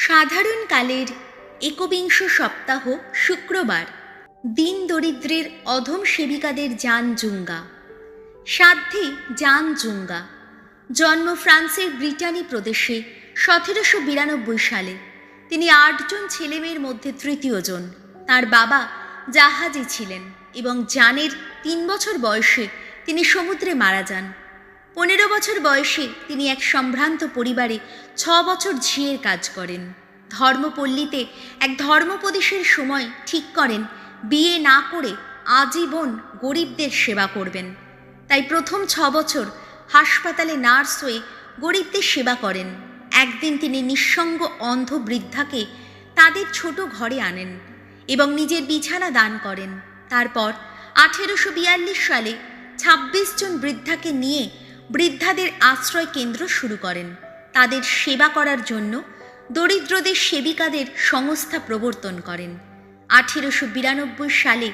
সাধারণকালের একবিংশ সপ্তাহ শুক্রবার দিন দরিদ্রের অধম সেবিকাদের জান জুঙ্গা। সাধ্যে জান জুঙ্গা জন্ম ফ্রান্সের ব্রিটানি প্রদেশে 1792 সালে। তিনি 8 জন ছেলেমেয়ের মধ্যে তৃতীয় জন। তার বাবা জাহাজে ছিলেন এবং জানের 3 বছর বয়সে তিনি সমুদ্রে মারা যান। 15 বছর বয়সে তিনি এক সম্ভ্রান্ত পরিবারে 6 বছর ঝিয়ের কাজ করেন। ধর্মপল্লীতে এক ধর্মোপদেশের সময় ঠিক করেন বিয়ে না করে আজীবন গরিবদের সেবা করবেন। তাই প্রথম 6 বছর হাসপাতালে নার্স হয়ে গরিবদের সেবা করেন। একদিন তিনি নিঃসঙ্গ অন্ধ বৃদ্ধাকে তাদের ছোট ঘরে আনেন এবং নিজের বিছানা দান করেন। তারপর 1842 সালে 26 জন বৃদ্ধাকে নিয়ে বৃদ্ধাদের আশ্রয় কেন্দ্র শুরু করেন। তাদের সেবা করার জন্য দরিদ্রদের সেবিকাদের সংস্থা প্রবর্তন করেন। 1892 সালে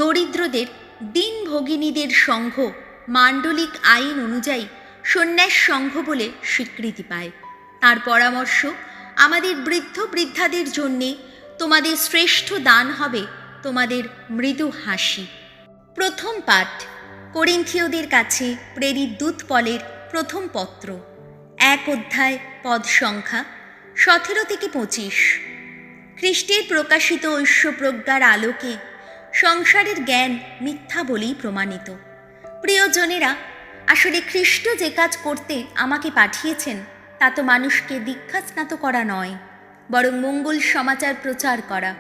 দরিদ্রদের দিনভোগিনীদের সংঘ মান্ডলিক আইন অনুযায়ী সন্ন্যাস সংঘ বলে স্বীকৃতি পায়। তার পরামর্শ, আমাদের বৃদ্ধ বৃদ্ধাদের জন্যে তোমাদের শ্রেষ্ঠ দান হবে তোমাদের মৃদু হাসি। প্রথম পাঠ করিন্থীয়দের কাছে প্রেরিত দূত পলের প্রথম পত্র, 1 অধ্যায়, পদ সংখ্যা 17 থেকে 25। খ্রিস্টের প্রকাশিত ঐশ্বপ্রজ্ঞার আলোকে সংসারের জ্ঞান মিথ্যা বলেই প্রমাণিত। প্রিয়জনেরা, আসলে খ্রিস্ট যে কাজ করতে আমাকে পাঠিয়েছেন তা তো মানুষকে দীক্ষাস্নাত করা নয়, বরং মঙ্গল সমাচার প্রচার করা,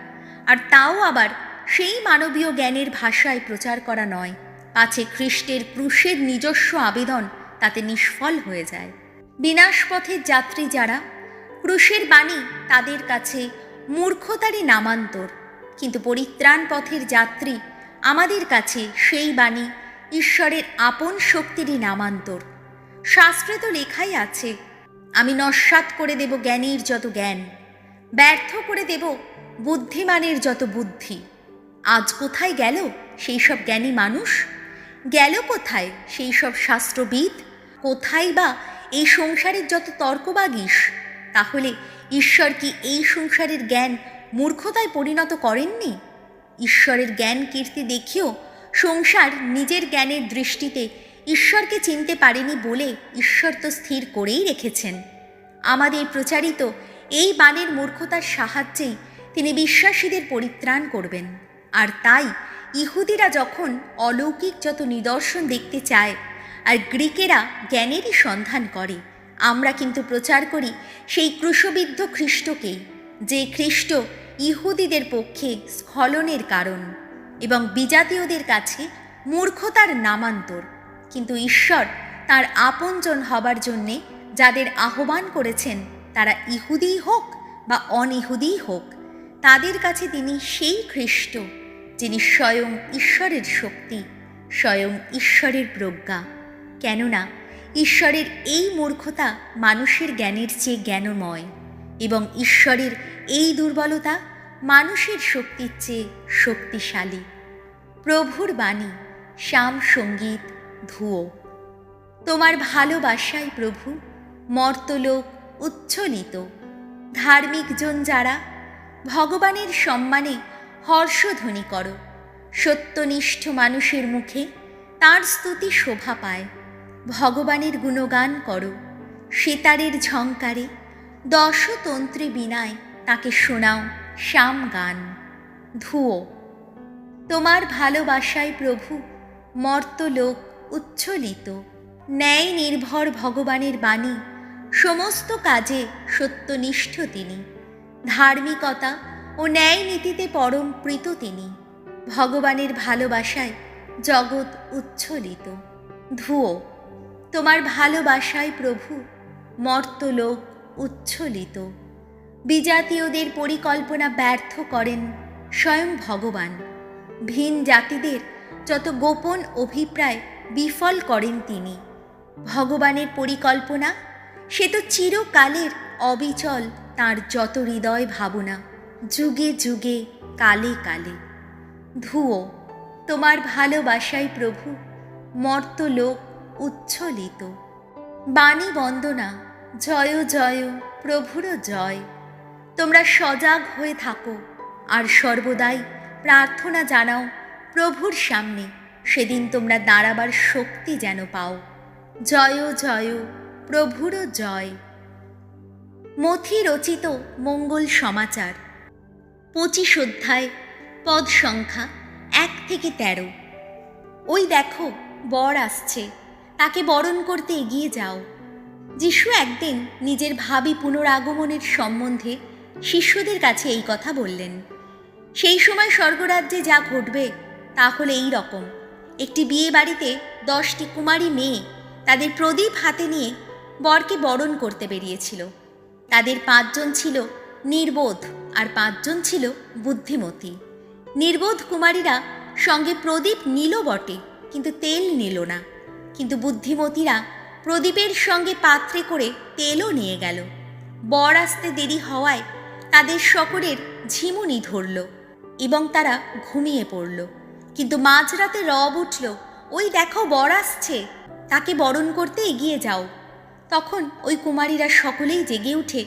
আর তাও আবার সেই মানবীয় জ্ঞানের ভাষায় প্রচার করা নয়, পাছে খ্রিস্টের ক্রুশের নিজস্ব আবেদন তাতে নিষ্ফল হয়ে যায়। বিনাশপথের যাত্রী যারা, ক্রুশের বাণী তাদের কাছে মূর্খতারই নামান্তর, কিন্তু পরিত্রাণ পথের যাত্রী আমাদের কাছে সেই বাণী ঈশ্বরের আপন শক্তিরই নামান্তর। শাস্ত্রে তো লেখাই আছে, আমি নস্যাৎ করে দেব জ্ঞানীর যত জ্ঞান, ব্যর্থ করে দেব বুদ্ধিমানের যত বুদ্ধি। আজ কোথায় গেল সেই সব জ্ঞানী মানুষ? গেল কোথায় সেই সব শাস্ত্রবিদ? কোথায় বা এই সংসারের যত তর্কবাগীশ? তাহলে ঈশ্বর কি এই সংসারের জ্ঞান মূর্খতায় পরিণত করেননি? ঈশ্বরের জ্ঞান কীর্তি দেখিও সংসার নিজের জ্ঞানের দৃষ্টিতে ঈশ্বরকে চিনতে পারেনি বলে ঈশ্বর তো স্থির করেই রেখেছেন। আমাদের প্রচারিত এই বাণীর মূর্খতার সাহায্যেই তিনি বিশ্বাসীদের পরিত্রাণ করবেন। আর তাই ইহুদিরা যখন অলৌকিক যত নিদর্শন দেখতে চায় আর গ্রীকেরা জ্ঞানেরই সন্ধান করে, আমরা কিন্তু প্রচার করি সেই ক্রুশবিদ্ধ খ্রিস্টকেই, যে খ্রিস্ট ইহুদিদের পক্ষে স্খলনের কারণ এবং বিজাতীয়দের কাছে মূর্খতার নামান্তর। কিন্তু ঈশ্বর তার আপনজন হবার জন্যে যাদের আহ্বান করেছেন, তারা ইহুদিই হোক বা অনিহুদিই হোক, তাদের কাছে তিনি সেই খ্রিস্ট যিনি স্বয়ং ঈশ্বরের শক্তি, স্বয়ং ঈশ্বরের প্রজ্ঞা। কেননা ঈশ্বরের এই মূর্খতা মানুষের জ্ঞানের চেয়ে জ্ঞানময় এবং ঈশ্বরের এই দুর্বলতা মানুষের শক্তির চেয়ে শক্তিশালী। প্রভুর বাণী, শ্যাম সঙ্গীত, ধুয়ো। তোমার ভালোবাসায় প্রভু মর্তলোক উচ্ছ্বলিত। ধার্মিকজন যারা, ভগবানের সম্মানে হর্ষধ্বনি করো। সত্যনিষ্ঠ মানুষের মুখে তাঁর স্তুতি শোভা পায়। ভগবানের গুণগান করো। সেতারের ঝংকারে দশতন্ত্রে বীণায় তাকে শোনাও শ্যাম গান। ধুয়ো। তোমার ভালোবাসায় প্রভু মর্তলোক উচ্ছ্বলিত। ন্যায় নির্ভর ভগবানের বাণী, সমস্ত কাজে সত্যনিষ্ঠ তিনি। ধার্মিকতা ও ন্যায় নীতিতে পরম প্রীত তিনি। ভগবানের ভালোবাসায় জগৎ উচ্ছ্বলিত। ধুয়ো। তোমার ভালোবাসায় প্রভু মর্তলোক উচ্ছ্বলিত। বিজাতীয়দের পরিকল্পনা ব্যর্থ করেন স্বয়ং ভগবান। ভিন জাতিদের যত গোপন অভিপ্রায় বিফল করেন তিনি। ভগবানের পরিকল্পনা সে তো চিরকালের অবিচল, তাঁর যত হৃদয় ভাবনা, যুগে যুগে কালে কালে। ধুয়ো। তোমার ভালোবাসায় প্রভু মর্তলোক উচ্ছ্বলিত। বাণী বন্দনা, জয় জয় প্রভুর জয়। তোমরা সজাগ হয়ে থাকো আর সর্বদাই প্রার্থনা জানাও প্রভুর সামনে, সেদিন তোমরা দাঁড়াবার শক্তি যেন পাও। জয় জয়, প্রভুর জয়। মথি রচিত মঙ্গল সমাচার, 25 অধ্যায়, পদ সংখ্যা 1 থেকে 13। ওই দেখো, বর আসছে, তাকে বরণ করতে এগিয়ে যাও। যিশু একদিন নিজের ভাবী পুনরাগমনের সম্বন্ধে শিষ্যদের কাছে এই কথা বললেন। সেই সময় স্বর্গরাজ্যে যা ঘটবে তা হলো এই রকম। একটি বিয়ে বাড়িতে 10টি কুমারী মেয়ে তাদের প্রদীপ হাতে নিয়ে বরকে বরণ করতে বেরিয়েছিল। তাদের 5 জন ছিল নির্বোধ আর 5 জন ছিল বুদ্ধিমতী। নির্বোধ কুমারীরা সঙ্গে প্রদীপ নিল বটে, কিন্তু তেল নিল না। কিন্তু বুদ্ধিমতীরা প্রদীপের সঙ্গে পাত্রে করে তেলও নিয়ে গেল। বর আসতে দেরি হওয়ায় তাদের সকলের ঝিমুনি ধরল এবং তারা ঘুমিয়ে পড়ল। কিন্তু মাঝরাতে রব উঠল, ওই দেখো, বর আসছে, তাকে বরণ করতে এগিয়ে যাও। তখন ওই কুমারীরা সকলেই জেগে উঠে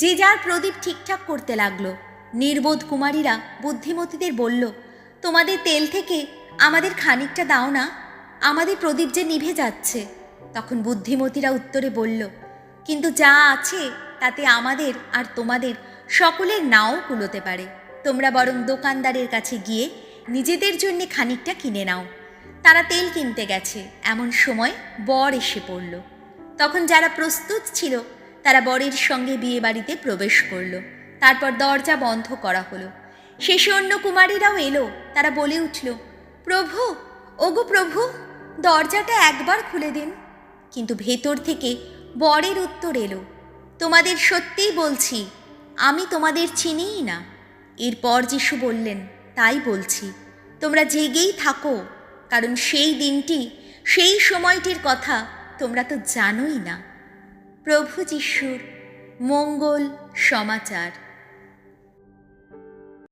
যে যার প্রদীপ ঠিকঠাক করতে লাগলো। নির্বোধ কুমারীরা বুদ্ধিমতীদের বলল, তোমাদের তেল থেকে আমাদের খানিকটা দাও না, আমাদের প্রদীপ যে নিভে যাচ্ছে। তখন বুদ্ধিমতীরা উত্তরে বলল, কিন্তু যা আছে তাতে আমাদের আর তোমাদের সকলের নাও কুলোতে পারে। তোমরা বরং দোকানদারের কাছে গিয়ে নিজেদের জন্য খানিকটা কিনে নাও। তারা তেল কিনতে গেছে, এমন সময় বর এসে পড়ল। তখন যারা প্রস্তুত ছিল তারা বরের সঙ্গে বিয়ে বাড়িতে প্রবেশ করল। তারপর দরজা বন্ধ করা হলো। শেষে অন্য কুমারীরাও এলো। তারা বলে উঠল, প্রভু, ওগো প্রভু, দরজাটা একবার খুলে দিন। কিন্তু ভেতর থেকে বরের উত্তর এলো, তোমাদের সত্যিই বলছি, আমি তোমাদের চিনিই না। এরপর যিশু বললেন, তাই বলছি, তোমরা জেগেই থাকো, কারণ সেই দিনটি, সেই সময়টির কথা তোমরা তো জানোই না। প্রভু যিশুর মঙ্গল সমাচার।